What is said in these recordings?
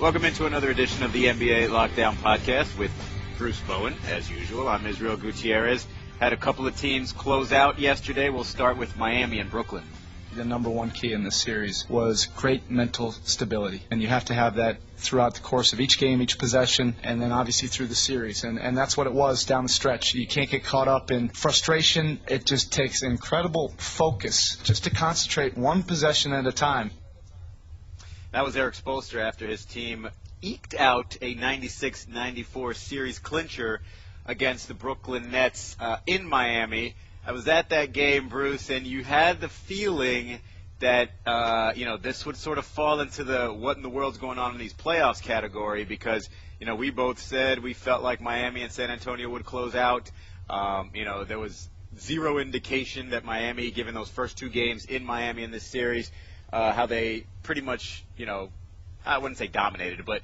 Welcome into another edition of the NBA Lockdown Podcast with Bruce Bowen, as usual. I'm Israel Gutierrez. Had a couple of teams close out yesterday. We'll start with Miami and Brooklyn. The number one key in this series was great mental stability. And you have to have that throughout the course of each game, each possession, and then obviously through the series. And that's what it was down the stretch. You can't get caught up in frustration. It just takes incredible focus just to concentrate one possession at a time. That was Eric Spoelstra after his team eked out a 96-94 series clincher against the Brooklyn Nets in Miami. I was at that game, Bruce, and you had the feeling that, this would sort of fall into the what in the world's going on in these playoffs category because, we both said we felt like Miami and San Antonio would close out. There was zero indication that Miami, given those first two games in Miami in this series, how they pretty much, I wouldn't say dominated, but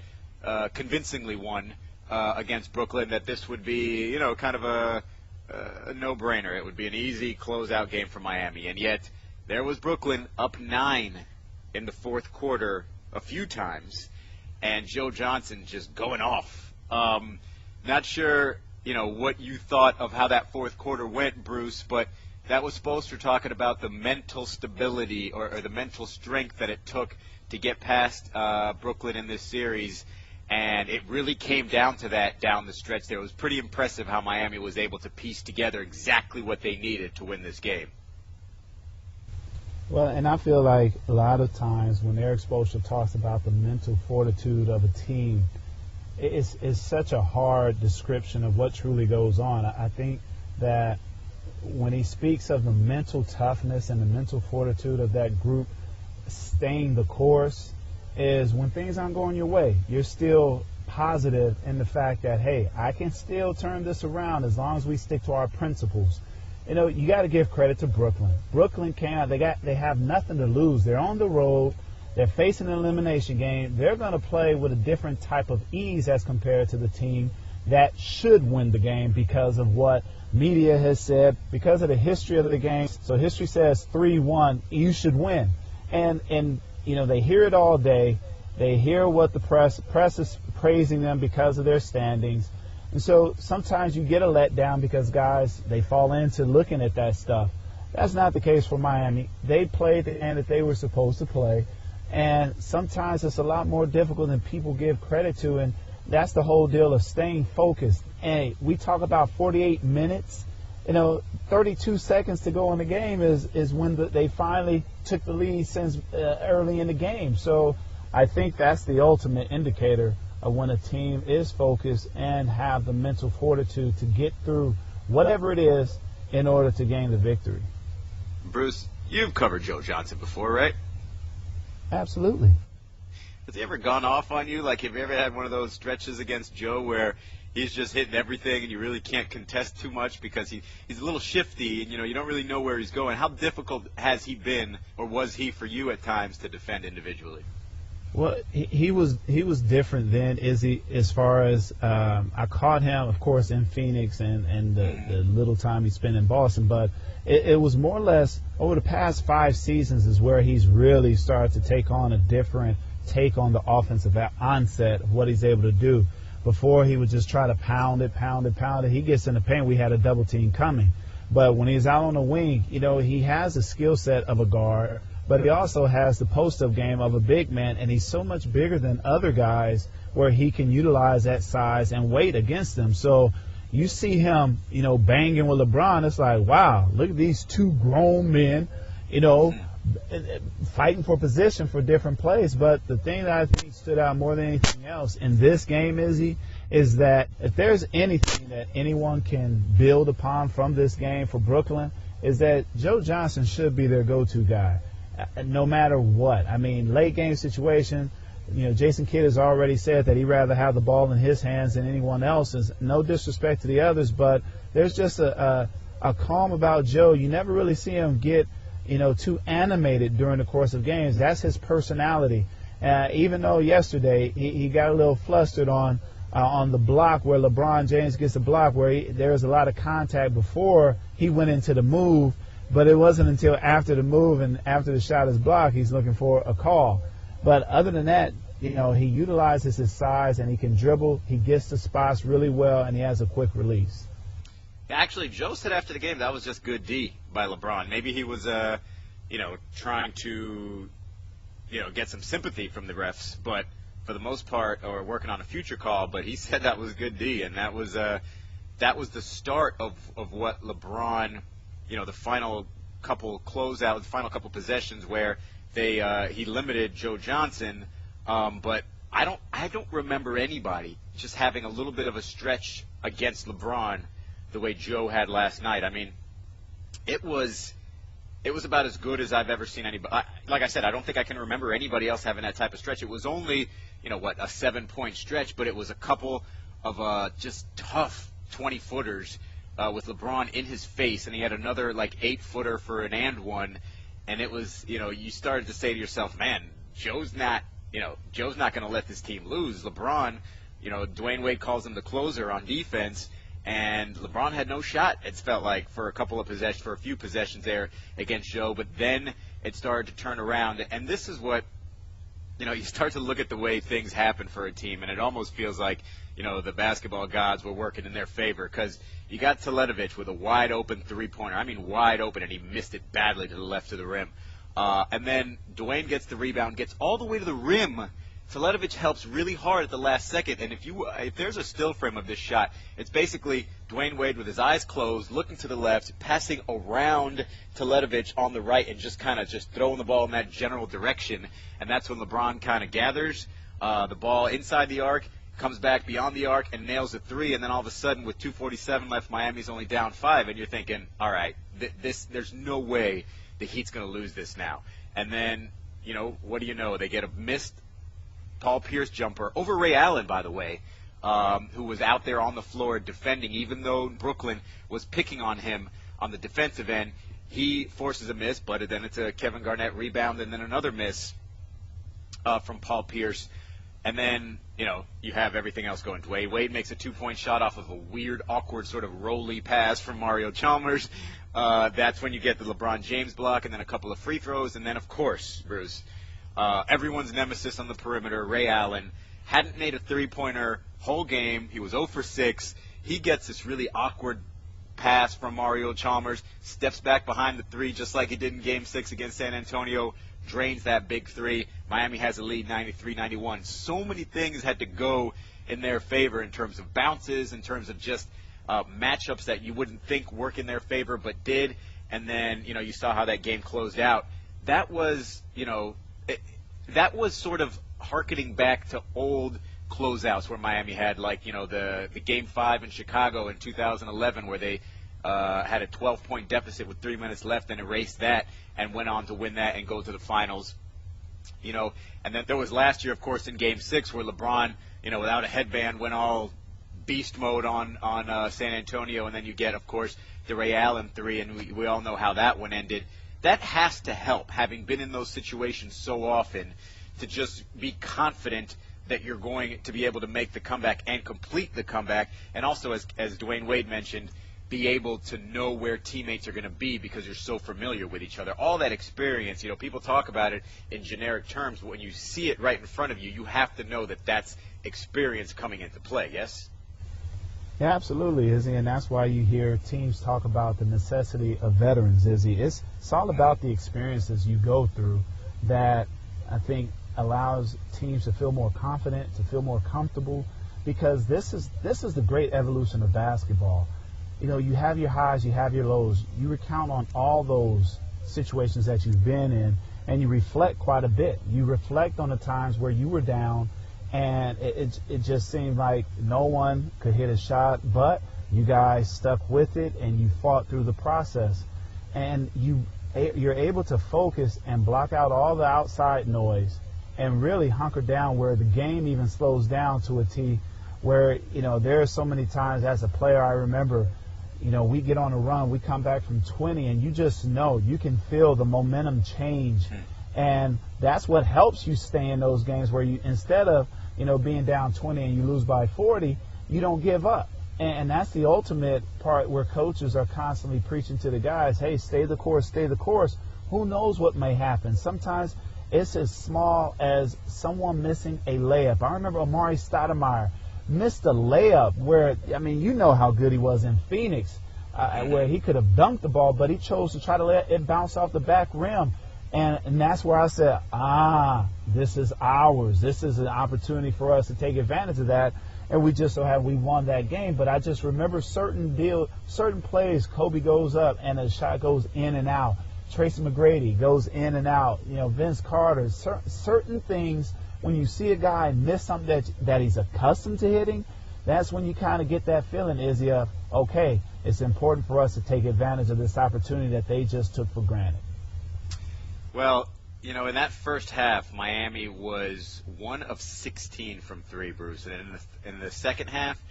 convincingly won against Brooklyn, that this would be, kind of a no-brainer. It would be an easy closeout game for Miami. And yet, there was Brooklyn up 9 in the fourth quarter a few times, and Joe Johnson just going off. Not sure, what you thought of how that fourth quarter went, Bruce, but that was Spoelstra talking about the mental stability or the mental strength that it took to get past Brooklyn in this series. And it really came down to that down the stretch there. It was pretty impressive how Miami was able to piece together exactly what they needed to win this game. Well, and I feel like a lot of times when Eric Spoelstra talks about the mental fortitude of a team, it's such a hard description of what truly goes on. I think that when he speaks of the mental toughness and the mental fortitude of that group staying the course, is when things aren't going your way, you're still positive in the fact that, hey, I can still turn this around as long as we stick to our principles. You got to give credit to Brooklyn. Brooklyn they have nothing to lose. They're on the road. They're facing an elimination game. They're going to play with a different type of ease as compared to the team that should win the game because of what media has said, because of the history of the game. So history says 3-1, you should win. And they hear it all day. They hear what the press is praising them because of their standings. And so sometimes you get a letdown because guys, they fall into looking at that stuff. That's not the case for Miami. They played the game that they were supposed to play. And sometimes it's a lot more difficult than people give credit to. And that's the whole deal of staying focused. And we talk about 48 minutes. 32 seconds to go in the game is when they finally took the lead since early in the game. So I think that's the ultimate indicator of when a team is focused and have the mental fortitude to get through whatever it is in order to gain the victory. Bruce, you've covered Joe Johnson before, right? Absolutely. Has he ever gone off on you? Like, have you ever had one of those stretches against Joe where he's just hitting everything and you really can't contest too much because he's a little shifty and, you don't really know where he's going? How difficult has he been, or was he for you at times, to defend individually? Well, he was different then, Izzy, as far as I caught him, of course, in Phoenix and the little time he spent in Boston. But it was more or less over the past 5 seasons is where he's really started to take on a different take on the offensive onset of what he's able to do. Before, he would just try to pound it. He gets in the paint, we had a double team coming. But when he's out on the wing, he has the skill set of a guard, but he also has the post-up game of a big man, and he's so much bigger than other guys where he can utilize that size and weight against them. So you see him, banging with LeBron, it's like, wow, look at these two grown men, fighting for position for different plays. But the thing that I think stood out more than anything else in this game, Izzy, is that if there's anything that anyone can build upon from this game for Brooklyn, is that Joe Johnson should be their go-to guy, no matter what. I mean, late game situation, Jason Kidd has already said that he'd rather have the ball in his hands than anyone else's. No disrespect to the others, but there's just a calm about Joe. You never really see him get too animated during the course of games. That's his personality. Even though yesterday he got a little flustered on the block where LeBron James gets a block where there was a lot of contact before he went into the move, but it wasn't until after the move and after the shot is blocked he's looking for a call. But other than that, he utilizes his size and he can dribble. He gets to spots really well, and he has a quick release. Actually, Joe said after the game that was just good D by LeBron. Maybe he was, trying to, get some sympathy from the refs, but for the most part, or working on a future call. But he said that was good D, and that was the start of what LeBron, the final couple closeouts, the final couple possessions where he limited Joe Johnson. But I don't remember anybody just having a little bit of a stretch against LeBron the way Joe had last night. I mean, it was about as good as I've ever seen anybody. Like I said, I don't think I can remember anybody else having that type of stretch. It was only, a 7-point stretch, but it was a couple of just tough 20-footers with LeBron in his face, and he had another 8-footer for an and one, and it was, you started to say to yourself, man, Joe's not going to let this team lose. LeBron, Dwayne Wade calls him the closer on defense, and LeBron had no shot, it felt like, for a few possessions there against Joe. But then it started to turn around, and this is what, you start to look at the way things happen for a team, and it almost feels like, the basketball gods were working in their favor, because you got Teletovic with a wide-open three-pointer. I mean wide open, and he missed it badly to the left of the rim. And then Dwayne gets the rebound, gets all the way to the rim. Teletovic helps really hard at the last second, and if there's a still frame of this shot, it's basically Dwayne Wade with his eyes closed, looking to the left, passing around Teletovic on the right, and just throwing the ball in that general direction. And that's when LeBron kind of gathers the ball inside the arc, comes back beyond the arc, and nails a three. And then all of a sudden, with 2:47 left, Miami's only down 5, and you're thinking, all right, there's no way the Heat's going to lose this now. And then, what do you know? They get a missed Paul Pierce jumper over Ray Allen, by the way, who was out there on the floor defending. Even though Brooklyn was picking on him on the defensive end, he forces a miss, but then it's a Kevin Garnett rebound, and then another miss from Paul Pierce. And then, you have everything else going. Dwayne Wade makes a 2-point shot off of a weird, awkward sort of rolly pass from Mario Chalmers. That's when you get the LeBron James block, and then a couple of free throws. And then, of course, Bruce, everyone's nemesis on the perimeter, Ray Allen, hadn't made a three-pointer whole game. He was 0 for 6. He gets this really awkward pass from Mario Chalmers, steps back behind the three just like he did in Game 6 against San Antonio, drains that big three. Miami has a lead 93-91. So many things had to go in their favor in terms of bounces, in terms of just matchups that you wouldn't think work in their favor but did. And then, you saw how that game closed out. That was, that was sort of hearkening back to old closeouts where Miami had, the Game 5 in Chicago in 2011 where they had a 12-point deficit with 3 minutes left and erased that and went on to win that and go to the finals. And then there was last year, of course, in Game 6 where LeBron, without a headband, went all beast mode on San Antonio, and then you get, of course, the Ray Allen three, and we all know how that one ended. That has to help, having been in those situations so often, to just be confident that you're going to be able to make the comeback and complete the comeback, and also, as Dwayne Wade mentioned, be able to know where teammates are going to be because you're so familiar with each other. All that experience, people talk about it in generic terms, but when you see it right in front of you, you have to know that that's experience coming into play, yes? Yeah, absolutely, Izzy, and that's why you hear teams talk about the necessity of veterans, Izzy. It's all about the experiences you go through that I think allows teams to feel more confident, to feel more comfortable, because this is the great evolution of basketball. You have your highs, you have your lows. You recount on all those situations that you've been in, and you reflect quite a bit. You reflect on the times where you were down, and it just seemed like no one could hit a shot, but you guys stuck with it, and you fought through the process. And you're able to focus and block out all the outside noise and really hunker down where the game even slows down to a T where, there are so many times as a player I remember, we get on a run, we come back from 20, and you just know, you can feel the momentum change. And that's what helps you stay in those games where you, instead of, being down 20 and you lose by 40, you don't give up. And that's the ultimate part where coaches are constantly preaching to the guys, hey, stay the course, stay the course. Who knows what may happen? Sometimes It's as small as someone missing a layup. I remember Amari Stoudemire missed a layup where, I mean, you know how good he was in Phoenix, where he could have dunked the ball, but he chose to try to let it bounce off the back rim. And that's where I said, this is ours. This is an opportunity for us to take advantage of that. And we just so have we won that game. But I just remember certain plays, Kobe goes up and a shot goes in and out. Tracy McGrady goes in and out. You know, Vince Carter. Certain things, when you see a guy miss something that he's accustomed to hitting, that's when you kind of get that feeling, Izzy, of, okay, it's important for us to take advantage of this opportunity that they just took for granted. Well, you know, in that first half, Miami was 1 of 16 from three, Bruce. And in the second half,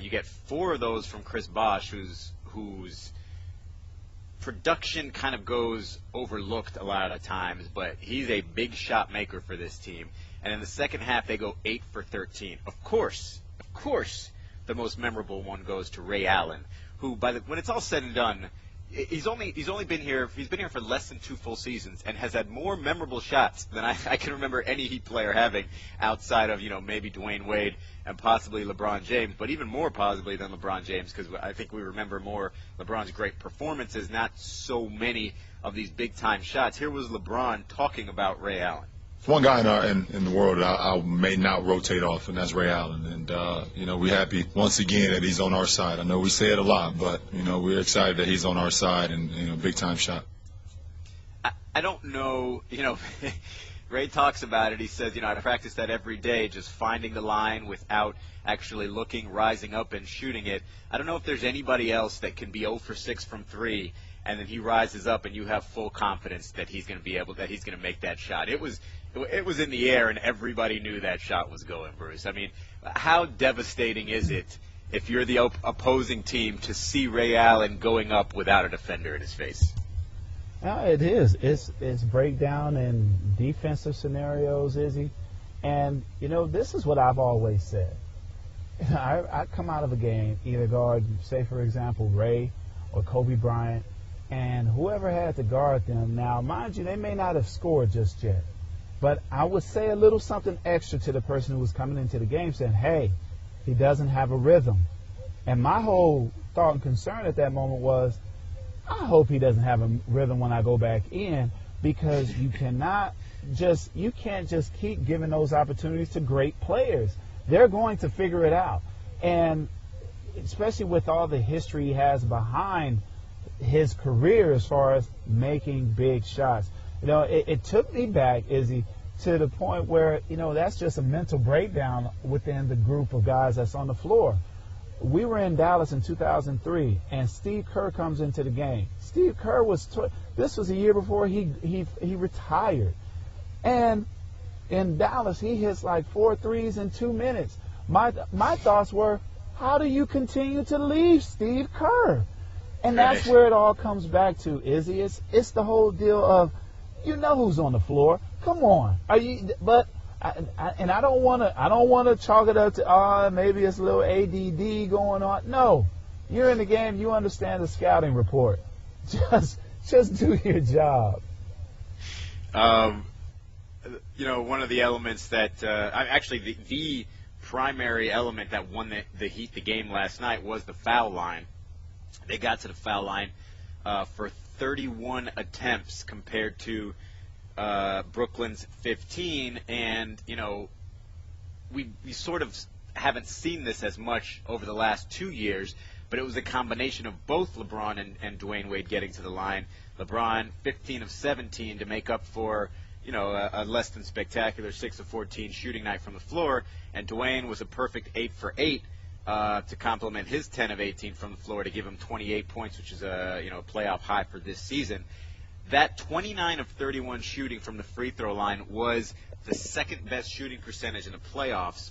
you get 4 of those from Chris Bosh, whose production kind of goes overlooked a lot of times, but he's a big shot maker for this team. And in the second half, they go 8 for 13. Of course, the most memorable one goes to Ray Allen, who, when it's all said and done, he's only been here. He's been here for less than 2 full seasons and has had more memorable shots than I can remember any Heat player having outside of, you know, maybe Dwayne Wade and possibly LeBron James, but even more possibly than LeBron James, because I think we remember more LeBron's great performances, not so many of these big time shots. Here was LeBron talking about Ray Allen. One guy in the world that I may not rotate off, and that's Ray Allen. And, you know, we're happy once again that he's on our side. I know we say it a lot, but, you know, we're excited that he's on our side and, you know, big-time shot. I don't know, you know, Ray talks about it. He says, you know, I practice that every day, just finding the line without actually looking, rising up and shooting it. I don't know if there's anybody else that can be 0 for 6 from 3, and then he rises up and you have full confidence that he's going to make that shot. It was in the air, and everybody knew that shot was going, Bruce. I mean, how devastating is it if you're the opposing team to see Ray Allen going up without a defender in his face? It is. It's breakdown in defensive scenarios, Izzy. And, you know, this is what I've always said. I come out of a game, either guard, say, for example, Ray or Kobe Bryant, and whoever had to guard them. Now, mind you, they may not have scored just yet. But I would say a little something extra to the person who was coming into the game saying, hey, he doesn't have a rhythm. And my whole thought and concern at that moment was, I hope he doesn't have a rhythm when I go back in, because you can't just keep giving those opportunities to great players. They're going to figure it out. And especially with all the history he has behind his career as far as making big shots. You know, it took me back, Izzy, to the point where, you know, that's just a mental breakdown within the group of guys that's on the floor. We were in Dallas in 2003, and Steve Kerr comes into the game. Steve Kerr this was a year before he retired. And in Dallas, he hits like 4 threes in 2 minutes. My thoughts were, how do you continue to leave Steve Kerr? And that's where it all comes back to, Izzy. It's the whole deal of, you know who's on the floor. Come on. I don't want to chalk it up to maybe it's a little ADD going on. No, you're in the game. You understand the scouting report. Just do your job. You know, one of the elements that actually the primary element that won the Heat the game last night was the foul line. They got to the foul line for 31 attempts compared to Brooklyn's 15, and, you know, we sort of haven't seen this as much over the last 2 years, but it was a combination of both LeBron and Dwayne Wade getting to the line. LeBron 15 of 17 to make up for, you know, a less than spectacular 6 of 14 shooting night from the floor, and Dwayne was a perfect 8 for 8 to complement his 10 of 18 from the floor to give him 28 points, which is a playoff high for this season. That 29 of 31 shooting from the free throw line was the second best shooting percentage in the playoffs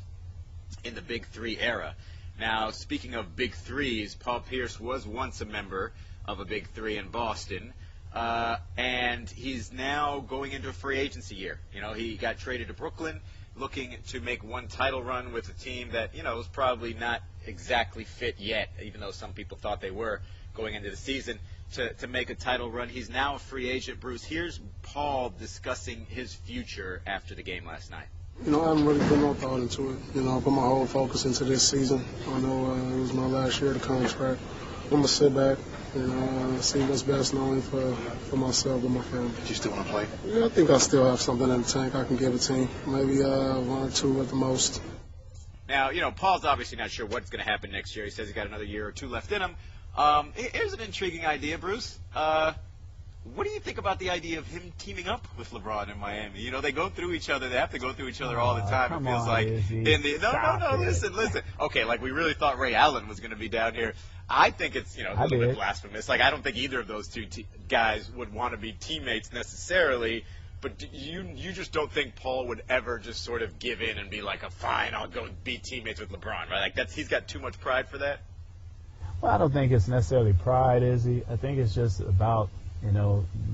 in the Big Three era. Now, speaking of Big Threes, Paul Pierce was once a member of a Big Three in Boston, and he's now going into a free agency year. You know, he got traded to Brooklyn, looking to make one title run with a team that, you know, was probably not exactly fit yet, even though some people thought they were going into the season. to make a title run. He's now a free agent. Bruce, here's Paul discussing his future after the game last night. I haven't really put no thought into it. I put my whole focus into this season. I know it was my last year of the contract. I'm going to sit back and see what's best not only for myself but my family. Do you still want to play? Yeah, I think I still have something in the tank I can give a team. Maybe 1 or 2 at the most. Now, Paul's obviously not sure what's going to happen next year. He says he's got another year or 2 left in him. Here's an intriguing idea, Bruce. What do you think about the idea of him teaming up with LeBron in Miami? They go through each other. They have to go through each other all the time. It feels like no. Listen. Okay, like we really thought Ray Allen was going to be down here. I think it's a little bit blasphemous. Like I don't think either of those two guys would want to be teammates necessarily. But you just don't think Paul would ever just sort of give in and be like, fine, I'll go be teammates with LeBron, right? Like he's got too much pride for that. Well, I don't think it's necessarily pride, is he? I think it's just about,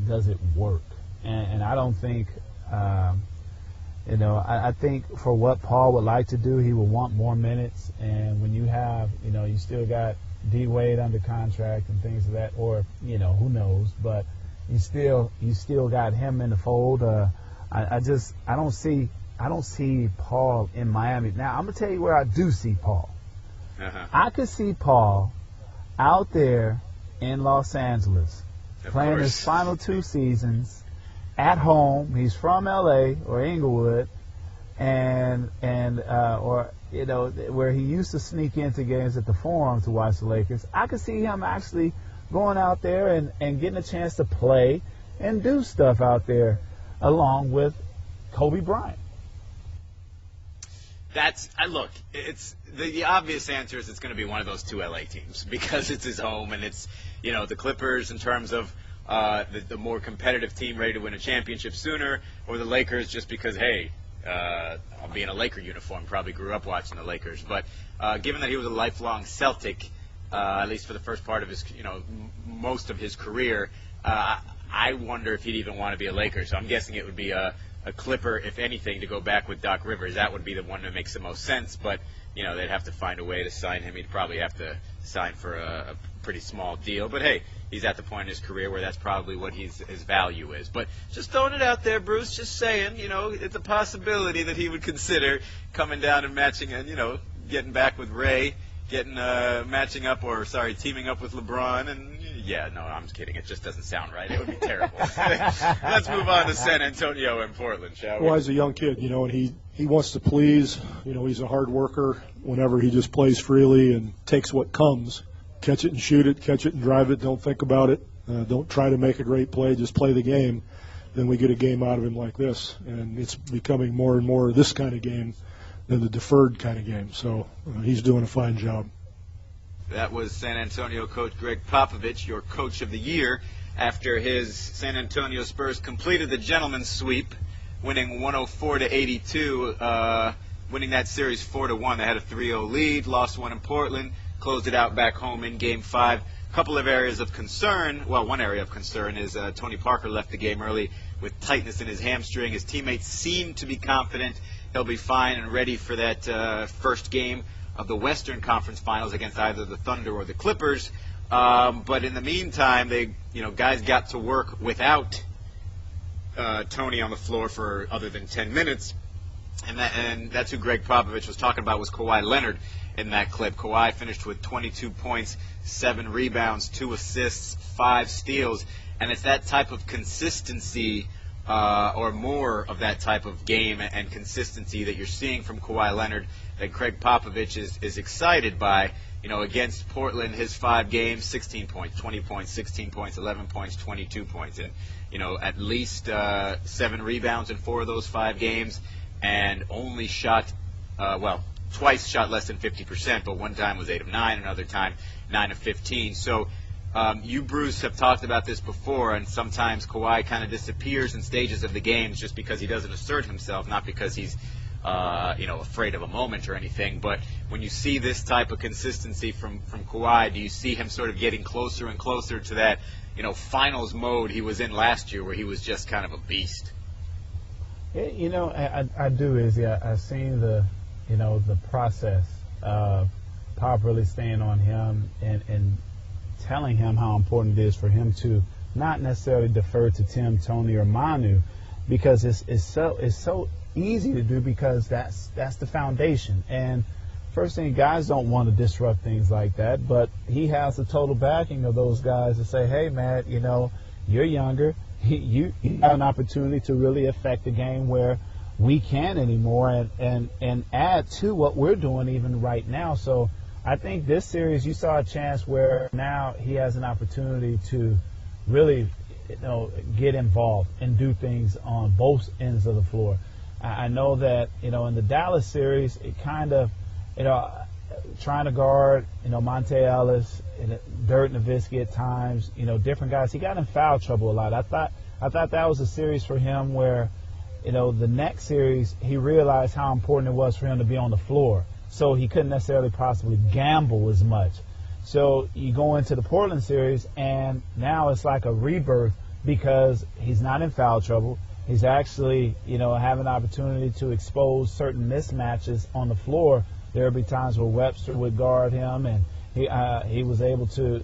does it work? And I don't think, I think for what Paul would like to do, he would want more minutes. And when you have, you still got D Wade under contract and things of that, or, who knows, but you still got him in the fold. I don't see Paul in Miami. Now, I'm going to tell you where I do see Paul. Uh-huh. I could see Paul out there in Los Angeles playing his final 2 seasons at home. He's from L.A. or Inglewood, and where he used to sneak into games at the Forum to watch the Lakers. I could see him actually going out there and getting a chance to play and do stuff out there along with Kobe Bryant. Look, it's the obvious answer is it's going to be one of those 2 LA teams because it's his home and it's, the Clippers in terms of the more competitive team ready to win a championship sooner, or the Lakers just because, hey, I'll be in a Laker uniform, probably grew up watching the Lakers. But given that he was a lifelong Celtic, at least for the first part of his, most of his career, I wonder if he'd even want to be a Laker. So I'm guessing it would be a Clipper, if anything, to go back with Doc Rivers. That would be the one that makes the most sense. But, they'd have to find a way to sign him. He'd probably have to sign for a pretty small deal. But, hey, he's at the point in his career where that's probably what his value is. But just throwing it out there, Bruce, just saying, it's a possibility that he would consider coming down and matching and, getting back with Ray, teaming up with LeBron. And, yeah, no, I'm just kidding. It just doesn't sound right. It would be terrible. Let's move on to San Antonio and Portland, shall we? Well, he's a young kid, and he wants to please. He's a hard worker. Whenever he just plays freely and takes what comes, catch it and shoot it, catch it and drive it, don't think about it. Don't try to make a great play, just play the game. Then we get a game out of him like this. And it's becoming more and more this kind of game than the deferred kind of game. So he's doing a fine job. That was San Antonio coach Greg Popovich, your coach of the year, after his San Antonio Spurs completed the gentleman's sweep, winning 104-82, winning that series 4-1. They had a 3-0 lead, lost one in Portland, closed it out back home in Game 5. A couple of areas of concern. Well, one area of concern is Tony Parker left the game early with tightness in his hamstring. His teammates seem to be confident he'll be fine and ready for that first game of the Western Conference Finals against either the Thunder or the Clippers. But in the meantime, guys got to work without Tony on the floor for other than 10 minutes. And that's who Greg Popovich was talking about, was Kawhi Leonard in that clip. Kawhi finished with 22 points, 7 rebounds, 2 assists, 5 steals. And it's that type of consistency or more of that type of game and consistency that you're seeing from Kawhi Leonard that Greg Popovich is excited by. Against Portland, his 5 games, 16 points, 20 points, 16 points, 11 points, 22 points. And, at least 7 rebounds in 4 of those 5 games, and only shot, twice shot less than 50%, but one time was 8 of 9, another time 9 of 15. So you, Bruce, have talked about this before, and sometimes Kawhi kind of disappears in stages of the games just because he doesn't assert himself, not because he's afraid of a moment or anything. But when you see this type of consistency from Kawhi, do you see him sort of getting closer and closer to that, finals mode he was in last year where he was just kind of a beast? I do, Izzy. I've seen the process of Pop really staying on him and telling him how important it is for him to not necessarily defer to Tim, Tony, or Manu, because it's so easy to do, because that's the foundation. And first thing, guys don't want to disrupt things like that, but he has the total backing of those guys to say, hey, man, you know, you're younger. You have an opportunity to really affect the game where we can't anymore, and add to what we're doing even right now. So I think this series, you saw a chance where now he has an opportunity to really, you know, get involved and do things on both ends of the floor. I know that, you know, in the Dallas series, it kind of, you know, trying to guard, you know, Monte Ellis, Dirk Nowitzki at times, you know, different guys. He got in foul trouble a lot. I thought that was a series for him where, you know, the next series he realized how important it was for him to be on the floor. So he couldn't necessarily possibly gamble as much. So you go into the Portland series, and now it's like a rebirth because he's not in foul trouble. He's actually, you know, having an opportunity to expose certain mismatches on the floor. There would be times where Webster would guard him, and he was able to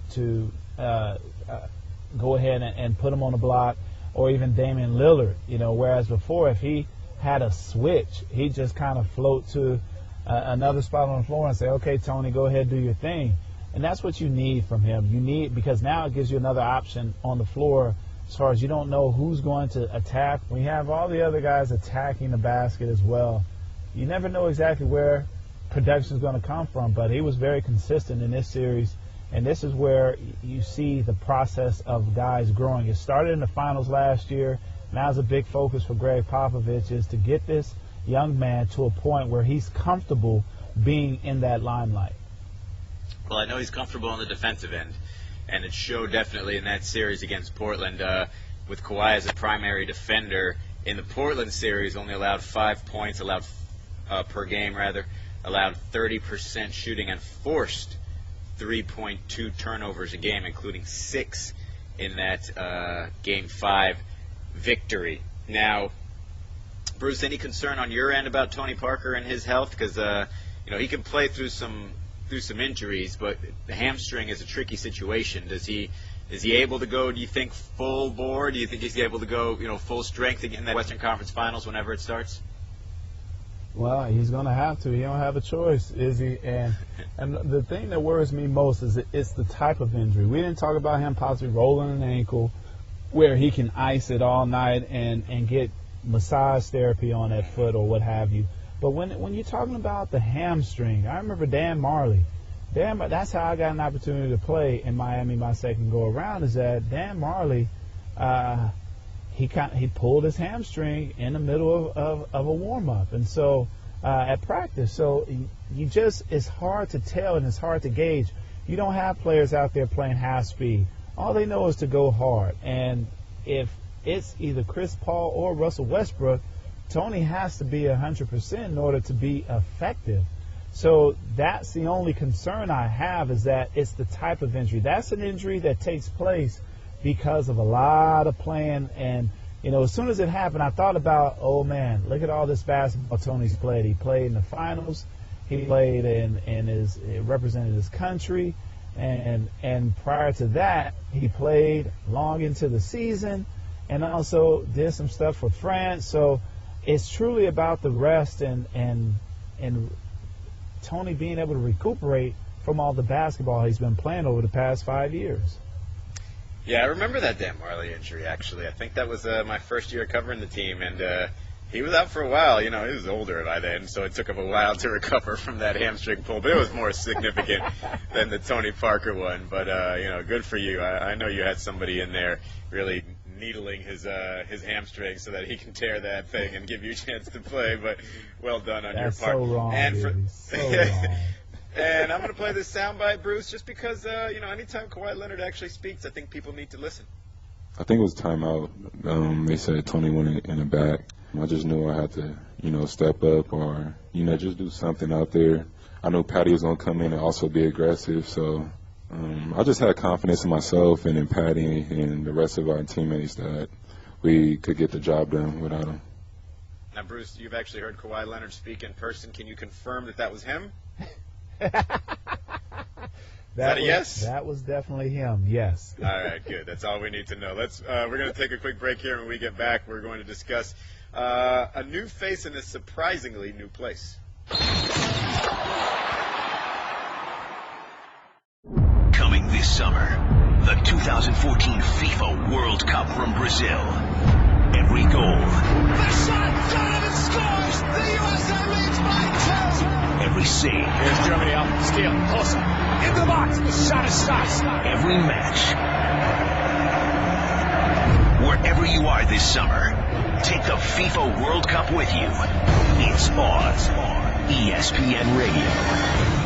go ahead and put him on the block, or even Damian Lillard, you know, whereas before if he had a switch, he'd just kind of float to another spot on the floor and say, okay, Tony, go ahead, do your thing. And that's what you need from him. You need, because now it gives you another option on the floor as far as you don't know who's going to attack. When you have all the other guys attacking the basket as well, you never know exactly where production is going to come from, but he was very consistent in this series. And this is where you see the process of guys growing. It started in the finals last year. Now it's a big focus for Greg Popovich is to get this young man to a point where he's comfortable being in that limelight. Well, I know he's comfortable on the defensive end, and it showed definitely in that series against Portland with Kawhi as a primary defender. In the Portland series, only allowed 5 points, per game, allowed 30% shooting, and forced 3.2 turnovers a game, including 6 in that Game 5 victory. Now, Bruce, any concern on your end about Tony Parker and his health? Because you know, he can play through some injuries, but the hamstring is a tricky situation. Is he able to go, do you think, full bore? Do you think he's able to go, you know, full strength in that Western Conference Finals whenever it starts? Well, he's going to have to. He don't have a choice, is he? And the thing that worries me most is it's the type of injury. We didn't talk about him possibly rolling an ankle where he can ice it all night and get massage therapy on that foot or what have you. But when you're talking about the hamstring, I remember Dan Marley. That's how I got an opportunity to play in Miami my second go around, is that Dan Marley, he pulled his hamstring in the middle of a warm-up, and so at practice. So it's hard to tell and it's hard to gauge. You don't have players out there playing half speed. All they know is to go hard. And if it's either Chris Paul or Russell Westbrook, Tony has to be 100% in order to be effective. So that's the only concern I have, is that it's the type of injury. That's an injury that takes place because of a lot of playing. And, you know, as soon as it happened, I thought about, oh, man, look at all this basketball Tony's played. He played in the finals. He played represented his country. And prior to that, he played long into the season and also did some stuff for France. So it's truly about the rest and Tony being able to recuperate from all the basketball he's been playing over the past 5 years. Yeah, I remember that Dan Marley injury, actually. I think that was my first year covering the team, and he was out for a while. You know, he was older by then, so it took him a while to recover from that hamstring pull, but it was more significant than the Tony Parker one. But, you know, good for you. I know you had somebody in there really needling his hamstring so that he can tear that thing and give you a chance to play, but well done on That's your part. So wrong, and so wrong. And I'm going to play this soundbite, Bruce, just because, you know, anytime Kawhi Leonard actually speaks, I think people need to listen. I think it was timeout. They said Tony went in the back. I just knew I had to, you know, step up or, you know, just do something out there. I knew Patty was going to come in and also be aggressive, so I just had confidence in myself and in Patty and the rest of our teammates that we could get the job done without him. Now, Bruce, you've actually heard Kawhi Leonard speak in person. Can you confirm that that was him? that a yes? That was definitely him, yes. All right, good. That's all we need to know. We're going to take a quick break here. When we get back, we're going to discuss a new face in a surprisingly new place. Coming this summer, the 2014 FIFA World Cup from Brazil. Every goal. The shot, Donovan scores! The USA leads by 2! Every save. Here's Germany up, Steele, closer. In the box, the shot is stopped. Every match. Wherever you are this summer, take the FIFA World Cup with you. It's on ESPN Radio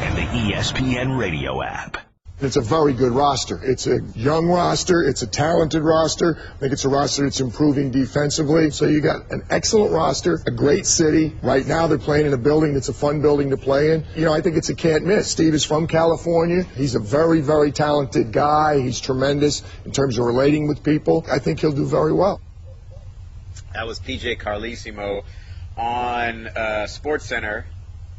and the ESPN Radio app. It's a very good roster. It's a young roster. It's a talented roster. I think it's a roster that's improving defensively. So you got an excellent roster, a great city. Right now they're playing in a building that's a fun building to play in. You know, I think it's a can't miss. Steve is from California. He's a very, very talented guy. He's tremendous in terms of relating with people. I think he'll do very well. That was PJ Carlesimo on SportsCenter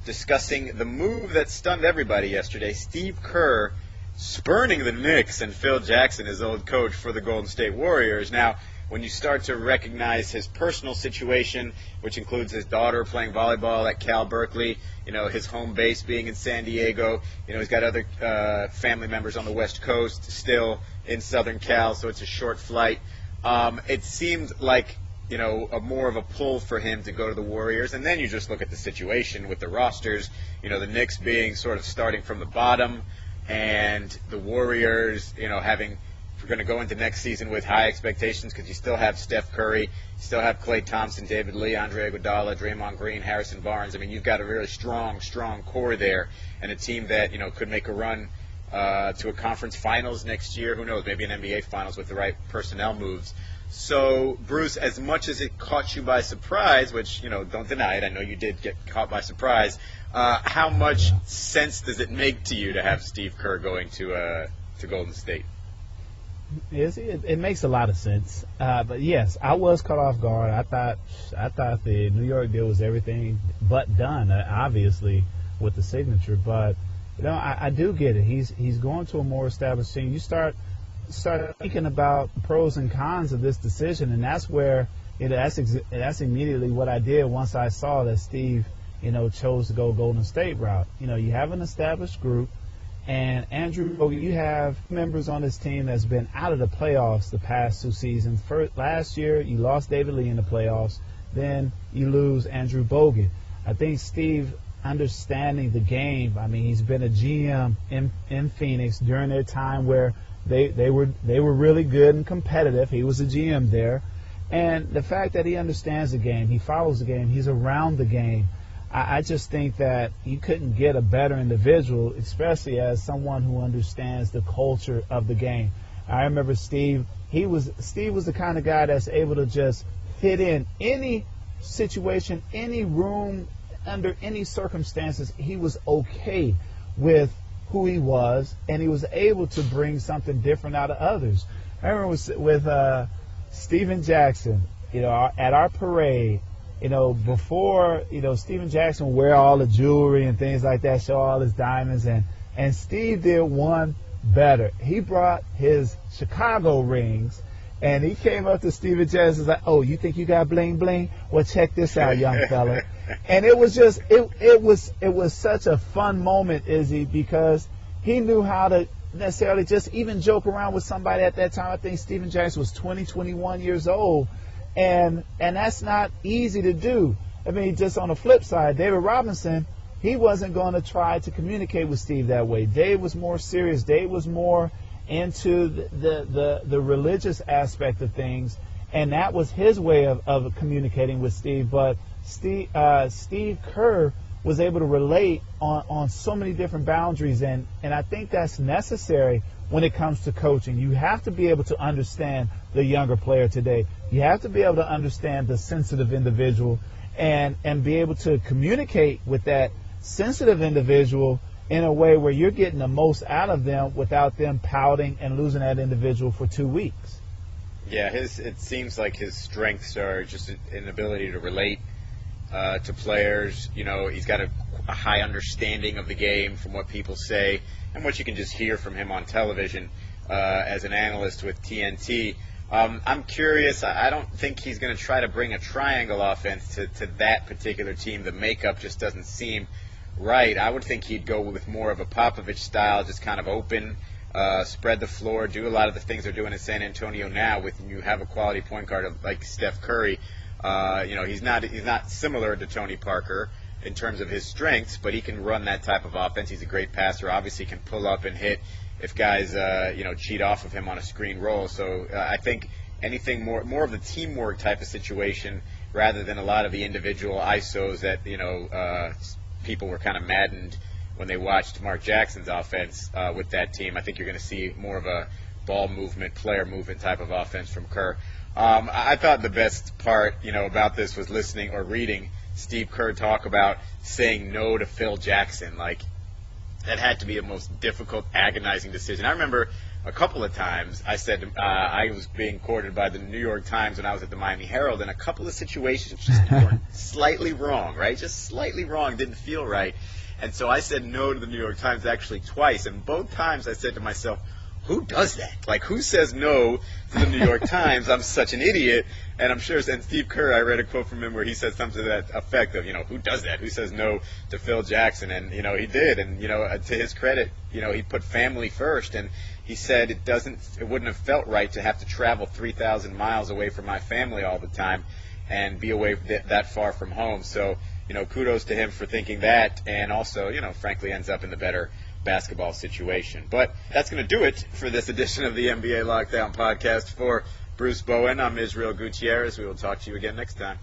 discussing the move that stunned everybody yesterday. Steve Kerr spurning the Knicks and Phil Jackson, his old coach, for the Golden State Warriors. Now, when you start to recognize his personal situation, which includes his daughter playing volleyball at Cal Berkeley, you know, his home base being in San Diego, you know, he's got other family members on the West Coast, still in Southern Cal, so it's a short flight. It seemed like, you know, more of a pull for him to go to the Warriors. And then you just look at the situation with the rosters, you know, the Knicks being sort of starting from the bottom, and the Warriors, you know, we're going to go into next season with high expectations because you still have Steph Curry, you still have Klay Thompson, David Lee, Andre Iguodala, Draymond Green, Harrison Barnes. I mean, you've got a really strong core there, and a team that, you know, could make a run to a conference finals next year. Who knows, maybe an NBA finals with the right personnel moves. So, Bruce, as much as it caught you by surprise, which, you know, don't deny it, I know you did get caught by surprise, how much sense does it make to you to have Steve Kerr going to Golden State? It makes a lot of sense. But, yes, I was caught off guard. I thought the New York deal was everything but done, obviously, with the signature. But, you know, I do get it. He's going to a more established team. You start thinking about the pros and cons of this decision, and that's where that's immediately what I did once I saw that Steve, you know, chose to go Golden State route. You know, you have an established group, and Andrew, you have members on this team that's been out of the playoffs the past 2 seasons. Last year, you lost David Lee in the playoffs, then you lose Andrew Bogut. I think Steve, understanding the game, I mean, he's been a GM in Phoenix during their time where they were really good and competitive. He was a GM there. And the fact that he understands the game, he follows the game, he's around the game, I just think that you couldn't get a better individual, especially as someone who understands the culture of the game. I remember Steve was the kind of guy that's able to just fit in any situation, any room, under any circumstances. He was okay with who he was, and he was able to bring something different out of others. I remember with Steven Jackson, you know, at our parade, you know, before, you know, Steven Jackson would wear all the jewelry and things like that, show all his diamonds, and Steve did one better. He brought his Chicago rings, and he came up to Steven Jackson and was like, "Oh, you think you got bling bling? Well, check this out, young fella." And it was just, it was such a fun moment, Izzy, because he knew how to necessarily just even joke around with somebody at that time. I think Steven Jackson was 21 years old, and that's not easy to do. I mean, just on the flip side, David Robinson, he wasn't going to try to communicate with Steve that way. Dave was more serious. Dave was more into the religious aspect of things, and that was his way of communicating with Steve. But Steve Kerr was able to relate on so many different boundaries, and I think that's necessary when it comes to coaching. You have to be able to understand the younger player today. You have to be able to understand the sensitive individual and be able to communicate with that sensitive individual in a way where you're getting the most out of them without them pouting and losing that individual for 2 weeks. Yeah, it seems like his strengths are just an ability to relate to players. You know, he's got a high understanding of the game from what people say and what you can just hear from him on television as an analyst with TNT. I'm curious. I don't think he's going to try to bring a triangle offense to that particular team. The makeup just doesn't seem right. I would think he'd go with more of a Popovich style, just kind of open, spread the floor, do a lot of the things they're doing in San Antonio now. With you have a quality point guard like Steph Curry. You know, he's not similar to Tony Parker in terms of his strengths, but he can run that type of offense. He's a great passer. Obviously, can pull up and hit if guys cheat off of him on a screen roll. So I think anything more of the teamwork type of situation rather than a lot of the individual ISOs that people were kind of maddened when they watched Mark Jackson's offense with that team. I think you're going to see more of a ball movement, player movement type of offense from Kerr. I thought the best part, about this was listening or reading Steve Kerr talk about saying no to Phil Jackson. Like, that had to be the most difficult, agonizing decision. I remember a couple of times I said I was being courted by the New York Times when I was at the Miami Herald, and a couple of situations just were slightly wrong, right? Just slightly wrong, didn't feel right. And so I said no to the New York Times actually twice, and both times I said to myself, who does that? Like, who says no to the New York Times? I'm such an idiot. And I'm sure, and Steve Kerr, I read a quote from him where he said something to that effect of, who does that? Who says no to Phil Jackson? And, he did. And, to his credit, he put family first. And he said it wouldn't have felt right to have to travel 3,000 miles away from my family all the time and be away that far from home. So, kudos to him for thinking that, and also, frankly, ends up in the better basketball situation. But that's going to do it for this edition of the NBA Lockdown podcast. For Bruce Bowen, I'm Israel Gutierrez. We will talk to you again next time.